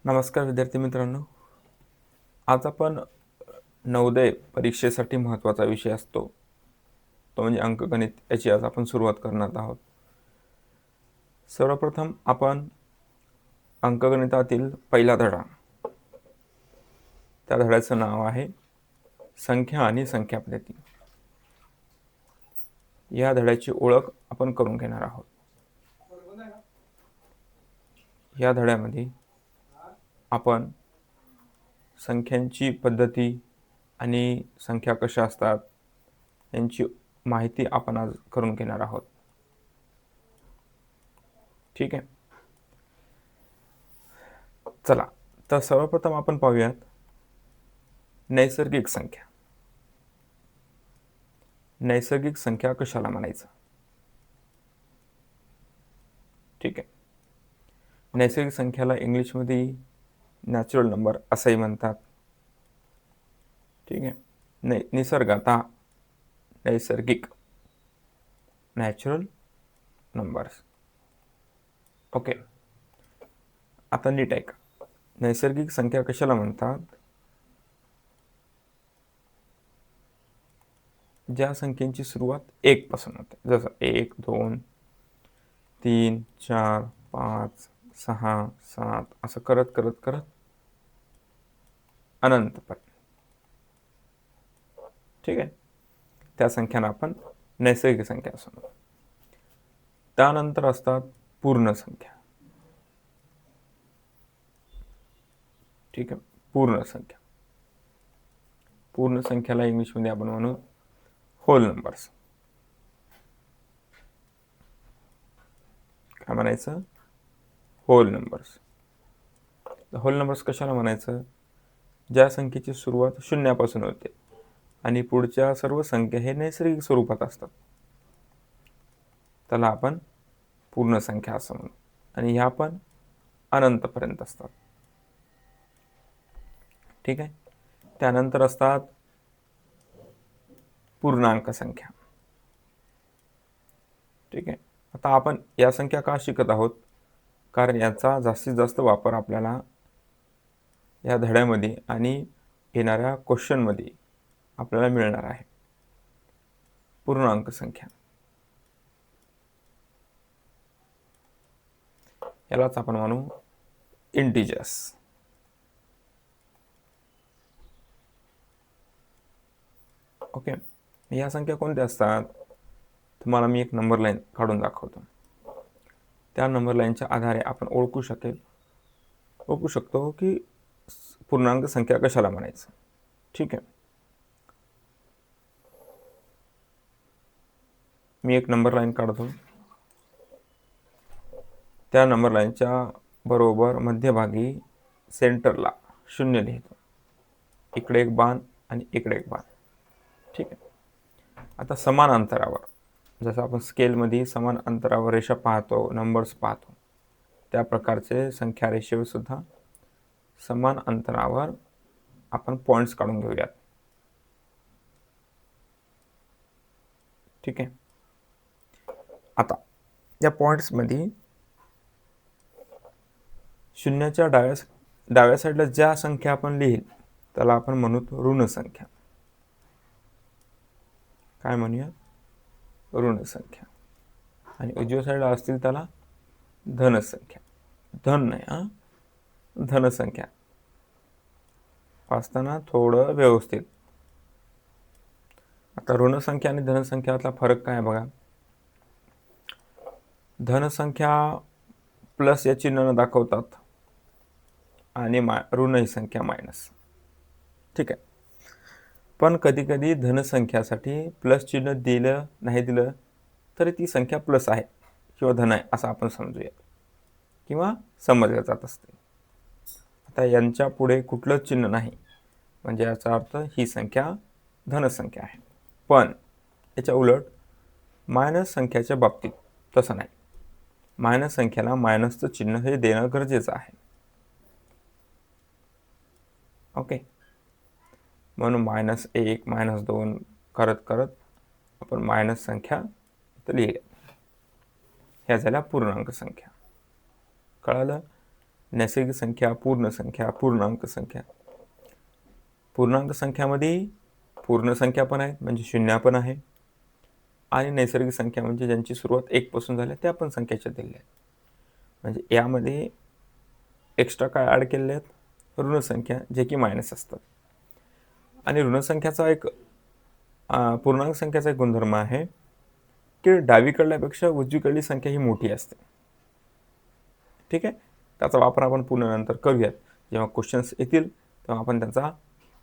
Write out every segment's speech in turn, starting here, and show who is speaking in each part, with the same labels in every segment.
Speaker 1: नमस्कार विद्यार्थी मित्रांनो. आज आपण नवोदय परीक्षेसाठी महत्त्वाचा विषय असतो तो म्हणजे अंकगणित, याची आज आपण सुरुवात करणार आहोत. सर्वप्रथम आपण अंकगणितातील पहिला धडा, त्या धड्याचं नाव आहे संख्या आणि संख्यापद्धती. या धड्याची ओळख आपण करून घेणार आहोत. या धड्यामध्ये आपण संख्यांची पद्धती आणि संख्या कशा असतात यांची माहिती आपण आज करून घेणार आहोत. ठीक आहे, चला तर सर्वप्रथम आपण पाहूयात नैसर्गिक संख्या. नैसर्गिक संख्या कशाला म्हणायचं? ठीक आहे, नैसर्गिक संख्याला इंग्लिशमध्ये नॅचरल नंबर असंही म्हणतात. ठीक आहे, निसर्गतः नैसर्गिक, नॅचरल नंबर्स. ओके, आता नीट ऐका, नैसर्गिक संख्या कशाला म्हणतात? ज्या संख्येची सुरुवात 1 पासून होते, जसं 1, 2, 3, 4, 5, 6, 7 असं करत करत करत अनंतपर्यंत. ठीक आहे, त्या संख्यांना आपण नैसर्गिक संख्या असं म्हणतो. त्यानंतर असतात पूर्ण संख्या. ठीक आहे, पूर्ण संख्या. पूर्ण संख्याला इंग्लिशमध्ये आपण म्हणू होल नंबर्स. काय म्हणायचं? Hole numbers. होल नंबर्स कशाला म्हणायचं? ज्या संख्येची सुरुवात शून्यापासून होते आणि पुढच्या सर्व संख्या हे नैसर्गिक स्वरूपात असतात, त्याला आपण पूर्ण संख्या असं म्हणू. आणि ह्या पण अनंतपर्यंत असतात. ठीक आहे, त्यानंतर असतात पूर्णांक संख्या. ठीक आहे, आता आपण या संख्या का शिकत आहोत? कारण याचा जास्तीत जास्त वापर आपल्याला या धड्यामध्ये आणि येणाऱ्या क्वेश्चनमध्ये आपल्याला मिळणार आहे. पूर्णांक संख्या, यालाच आपण म्हणू इंटिजर्स. ओके, या संख्या कोणत्या असतात? तुम्हाला मी एक नंबर लाईन काढून दाखवतो. त्या नंबर लाईनच्या आधारे आपण ओळखू शकतो की पूर्णांक संख्या कशाला म्हणायचं. ठीक आहे, मी एक नंबर लाईन काढतो. त्या नंबर लाईनच्या बरोबर मध्यभागी सेंटरला 0 लिहितो. इकडे एक बाण आणि इकडे एक बाण. ठीक आहे, आता समान अंतरावर, जसं आपण स्केलमध्ये समान अंतरावर रेषा पाहतो, नंबर्स पाहतो, त्या प्रकारचे संख्या रेषेवर सुद्धा समान अंतरावर आपण पॉईंट्स काढून घेऊयात. ठीक आहे, आता या पॉईंट्समध्ये शून्याच्या डाव्या साईडला ज्या संख्या आपण लिहिल त्याला आपण म्हणू ऋण संख्या. काय म्हणूया? ऋण संख्या. आणि उजव्या साईडला असतील त्याला धन संख्या. धन नाही हा, धन संख्या वाचताना थोडं व्यवस्थित. आता ऋण संख्या आणि धनसंख्यातला फरक काय बघा. धनसंख्या प्लस या चिन्हानं दाखवतात आणि ऋण ही संख्या मायनस. ठीक आहे, पण कधी कधी धनसंख्यासाठी प्लस चिन्ह दिलं नाही दिलं तरी ती संख्या प्लस आहे किंवा धन आहे असं आपण समजूया किंवा समजलं जात असते. आता यांच्या पुढे कुठलंच चिन्ह नाही म्हणजे याचा अर्थ ही संख्या धनसंख्या आहे. पण याच्या उलट मायनस संख्याच्या बाबतीत तसं नाही. मायनस संख्याला मायनसचं चिन्ह हे देणं गरजेचं आहे. ओके, म्हणून -1 -2 करत करत आपण मायनस संख्या लिहिल्या. ह्या झाल्या पूर्णांक संख्या. कळालं? नैसर्गिक संख्या, पूर्ण संख्या, पूर्णांक संख्या. पूर्णांक संख्यामध्ये पूर्ण संख्या पण आहेत, म्हणजे शून्य पण आहे, आणि नैसर्गिक संख्या म्हणजे ज्यांची सुरुवात 1 पासून झाली त्या पण संख्येच्या दिलेल्या आहेत. म्हणजे यामध्ये एक्स्ट्रा काय ॲड केलेले आहेत, ऋण संख्या, जे की मायनस असतात. आणि ऋण संख्याचा एक पूर्णांक संख्याचा एक गुणधर्म आहे की डावीकडल्यापेक्षा उजवीकडली संख्या ही मोठी असते. ठीक आहे, त्याचा वापर आपण पुन्हा नंतर करूयात. जेव्हा क्वेश्चन्स येतील तेव्हा आपण त्याचा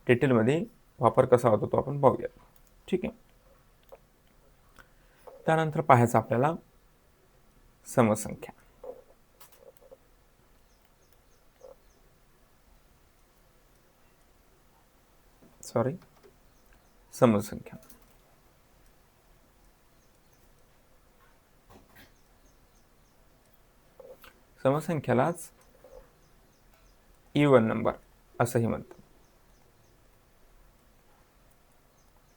Speaker 1: डिटेलमध्ये वापर कसा होतो तो आपण पाहूयात. ठीक आहे. त्यानंतर पाहायचं आपल्याला समसंख्या. समसंख्या. समसंख्यालाच इवन नंबर असंही म्हणतात.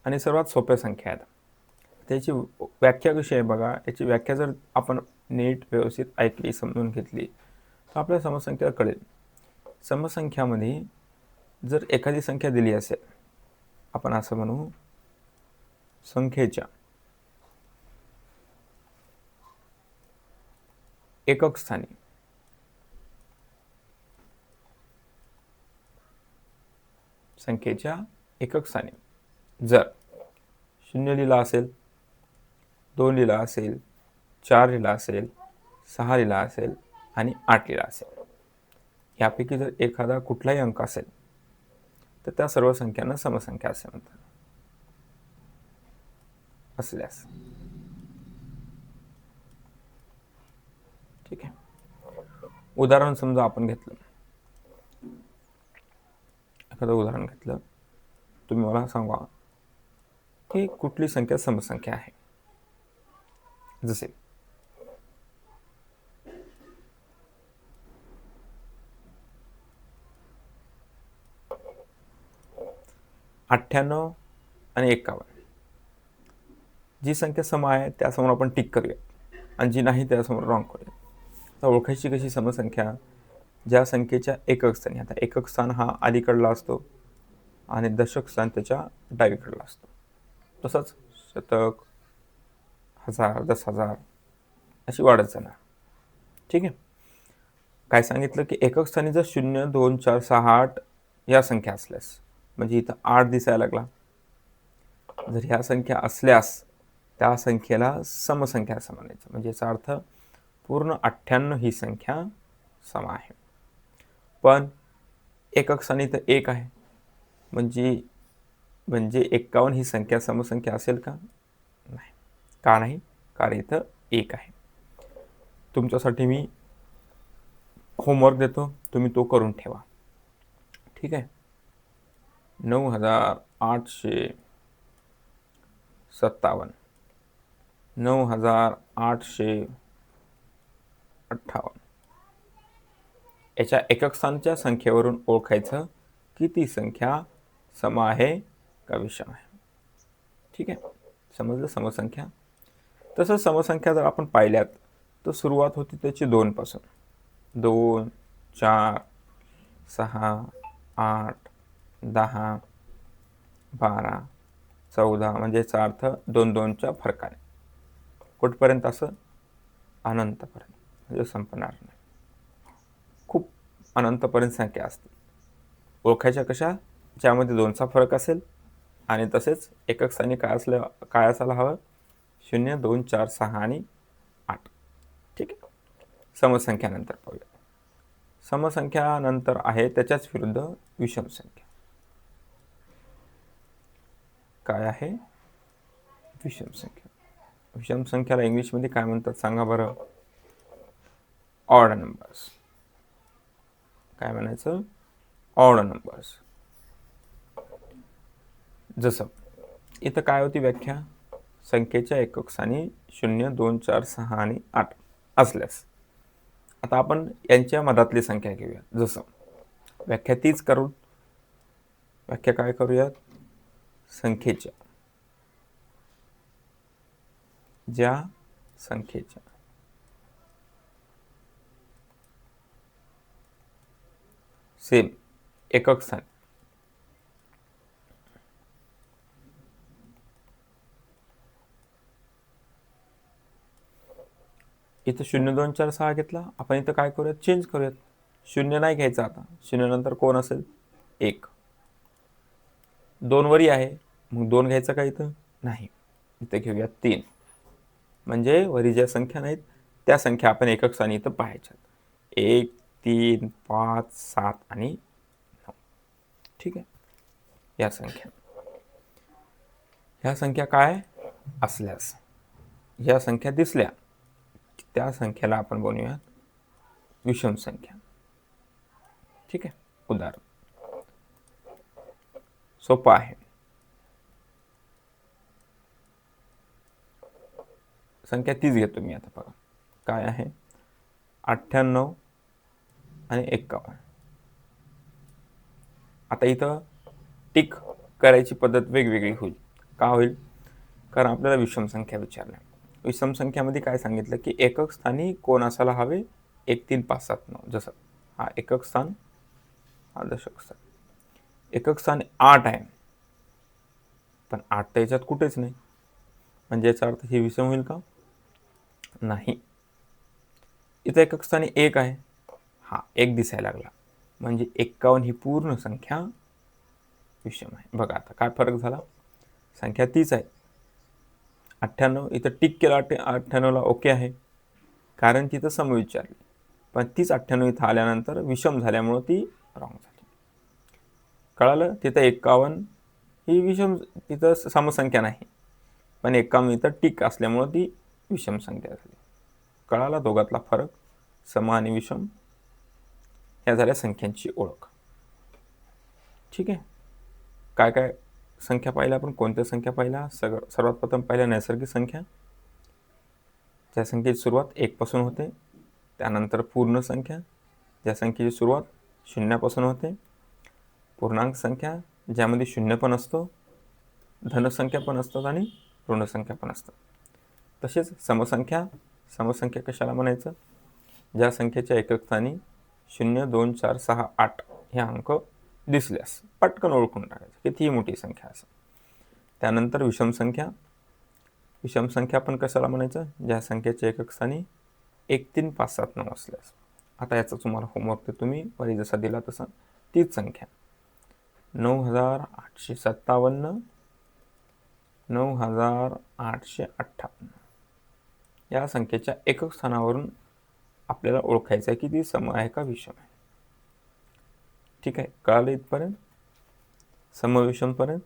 Speaker 1: आणि सर्वात सोप्या संख्या आहेत. त्याची व्याख्या कशी आहे बघा. याची व्याख्या जर आपण नीट व्यवस्थित ऐकली, समजून घेतली, तर आपल्या समसंख्या कळेल. समसंख्यामध्ये जर एखादी संख्या दिली असेल, आपण असं म्हणू, संख्येच्या एकक स्थानी जर 0 लिहिला असेल, 2 लिहिला असेल, 4 लिहिला असेल, 6 लिहिला असेल आणि 8 लिहिला असेल, यापैकी जर एखादा कुठलाही अंक असेल तर त्या सर्व संख्यांना समसंख्या असे म्हणतात. असल्यास ठीक आहे. उदाहरण समजा आपण घेतलं, एखादं उदाहरण घेतलं, तुम्ही मला सांगा की कुठली संख्या समसंख्या आहे. जसे 98 आणि 51. जी संख्या सम आहे त्यासमोर आपण टिक करूया आणि जी नाही त्यासमोर रॉंग करूया. आता ओळखायची कशी समसंख्या, ज्या संख्येच्या एकक स्थानी, आता एकक स्थान हा अलीकडला असतो आणि दशक स्थान त्याच्या डावीकडला असतो. तसंच शतक, 1000, 10,000 अशी वाढत जाणार. ठीक आहे. काय सांगितलं की एकक स्थानी जर 0, 2, 4, 6, 8 या संख्या असल्यास, म्हणजे इथं 8 दिसायला लागला, जर ह्या संख्या असल्यास त्या संख्येला समसंख्या असं म्हणायचं. म्हणजे याचा अर्थ पूर्ण 98 ही संख्या सम आहे. पण एकक स्थानी तर 1 आहे, म्हणजे 51 ही संख्या समसंख्या असेल का? नाही. का नाही? कारण इथं 1 आहे. तुमच्यासाठी मी होमवर्क देतो, तुम्ही तो करून ठेवा. ठीक आहे. 9,857, 9,858 याच्या एकक स्थानच्या संख्येवरून ओळखायचं की ती संख्या सम आहे का विषम आहे. ठीक आहे, समजलं समसंख्या. तसंच समसंख्या जर आपण पाहिल्यात तर सुरुवात होती त्याची 2 पासून. 2, 4, 6, 8, 10, 12, 14, म्हणजे याचा अर्थ 2 2च्या फरकाने कुठपर्यंत, असं अनंतपर्यंत, म्हणजे संपणार नाही. खूप अनंतपर्यंत संख्या असते. ओळखायच्या कशा? ज्यामध्ये 2चा फरक असेल आणि तसेच एकक स्थानी काय असायला हवं? 0, 2, 4, 6 आणि 8. ठीक आहे. समसंख्यानंतर पाहूया. समसंख्यानंतर आहे त्याच्याच विरुद्ध विषम संख्या. काय आहे? विषम संख्या. विषम संख्याला इंग्लिशमध्ये काय म्हणतात सांगा बरं? Odd numbers. काय म्हणायचं? Odd numbers. जसं इथं काय होती व्याख्या? संख्येच्या एकक स्थानी 0, 2, 4, 6 आणि 8 असल्यास. आता आपण यांच्या मधातली संख्या घेऊया. जसं व्याख्या तीच करून व्याख्या काय करूयात? संख्येच्या, ज्या संख्येच्या सेम एकक स्थानी. इथं 0 2 4 6 घेतला, आपण इथं काय करूयात, चेंज करूयात. 0 नाही घ्यायचा आता, 0 नंतर कोण असेल, 1. 2 वरी आहे, मग 2 घ्यायचा का इथं, नाही. इथं घेऊयात 3. म्हणजे वरी ज्या संख्या नाहीत त्या संख्या आपण एकक स्थानी इथं पाहायच्यात. 1 3 5 7 आणि 9. ठीक आहे. या संख्या, ह्या संख्या काय असल्यास, ह्या संख्या दिसल्या त्या संख्येला आपण बनवूयात विषम संख्या. ठीक आहे. उदाहरण सोपं आहे. संख्या तीच घेतो मी आता. बघा काय आहे, 98 आणि 51. आता इथं टिक करायची पद्धत वेगवेगळी होईल. का होईल, कारण आपल्याला विषम संख्या विचारल्या. विषम संख्यामध्ये काय सांगितलं की एकक स्थानी कोण असायला हवे, 1 3 5 7 9. जसं हा एकक स्थान, हा दशक स्थान. एकक स्थान 8 आहे, पण 8 तर याच्यात कुठेच नाही, म्हणजे याचा अर्थ हे विषम होईल का, नाही. इथं एकक स्थानी 1 आहे, हा 1 दिसायला लागला, म्हणजे 51 ही पूर्ण संख्या विषम आहे. बघा आता काय फरक झाला, संख्या तीच आहे. 98 इथं टिक केला, 98ला ओके आहे, कारण तिथं सम विचारली, पण तीच 98 इथं आल्यानंतर विषम झाल्यामुळं ती रॉंग झाली. कळालं. तिथं 51 ही विषम, तिथं समसंख्या नाही, पण 51 इथं टिक असल्यामुळं ती विषम संख्या झाली. कळाला दोघातला फरक, सम आणि विषम. ह्या झाल्या संख्यांची ओळख. ठीक आहे. काय काय संख्या पाहिल्या आपण, कोणत्या संख्या पाहिल्या, सर्वात प्रथम पाहिल्या नैसर्गिक संख्या, ज्या संख्येची सुरुवात 1 पासून होते. त्यानंतर पूर्ण संख्या, ज्या संख्येची सुरुवात 0 पासून होते. पूर्णांक संख्या, ज्यामध्ये 0 पण असतो, धनसंख्या पण असतात आणि ऋणसंख्या पण असतात. तसेच समसंख्या. समसंख्या कशाला म्हणायचं, ज्या संख्येच्या एकक स्थानी 0 2 4 6 8 हे अंक दिसल्यास पटकन ओळखून टाकायचं, कितीही मोठी संख्या असेल. त्यानंतर विषम संख्या. विषम संख्या पण कशाला म्हणायचं, ज्या संख्येच्या एकक स्थानी 1 3 5 7 9 असल्यास. आता याचा तुम्हाला होमवर्क देतो मी, वरी जसा दिला तसा. तीच संख्या 9857, 9858 या संख्येच्या एकक स्थानावरून आपल्याला ओळखायचं आहे की ती सम आहे का विषम आहे. ठीक आहे. कळालं इथपर्यंत, समविषमपर्यंत.